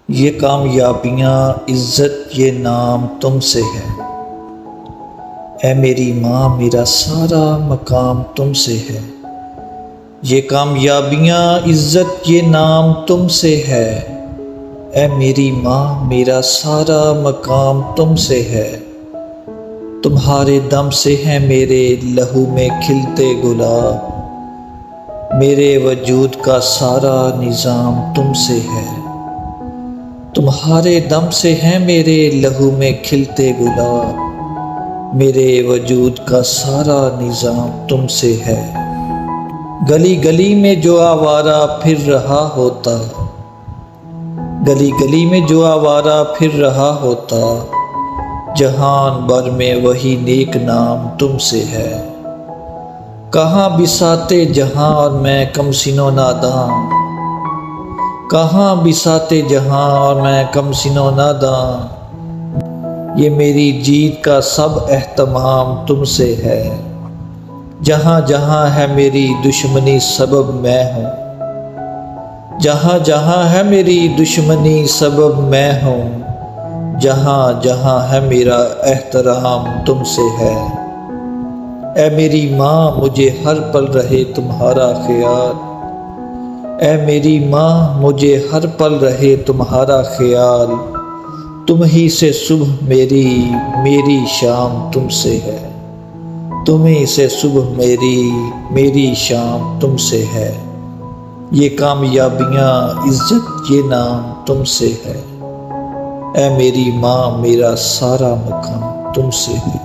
یہ کامیابیاں عزت یہ نام تم سے ہے، اے میری ماں میرا سارا مقام تم سے ہے۔ یہ کامیابیاں عزت یہ نام تم سے ہے، اے میری ماں میرا سارا مقام تم سے ہے۔ تمہارے دم سے ہیں میرے لہو میں کھلتے گلاب، میرے وجود کا سارا نظام تم سے ہے۔ تمہارے دم سے ہیں میرے لہو میں کھلتے گلاب، میرے وجود کا سارا نظام تم سے ہے۔ گلی گلی میں جو آوارہ پھر رہا ہوتا، گلی گلی میں جو آوارہ پھر رہا ہوتا، جہان بھر میں وہی نیک نام تم سے ہے۔ کہاں بساتے جہاں اور میں کم سن و ناداں، کہاں بساتے جہاں اور میں کم سن و ناداں، یہ میری جیت کا سب اہتمام تم سے ہے۔ جہاں جہاں ہے میری دشمنی سبب میں ہوں، جہاں جہاں ہے میری دشمنی سبب میں ہوں، جہاں جہاں ہے میرا احترام تم سے ہے۔ اے میری ماں مجھے ہر پل رہے تمہارا خیال، اے میری ماں مجھے ہر پل رہے تمہارا خیال، تم ہی سے صبح میری شام تم سے ہے، تم ہی سے صبح میری شام تم سے ہے۔ یہ کامیابیاں عزت یہ نام تم سے ہے، اے میری ماں میرا سارا مقام تم سے ہے۔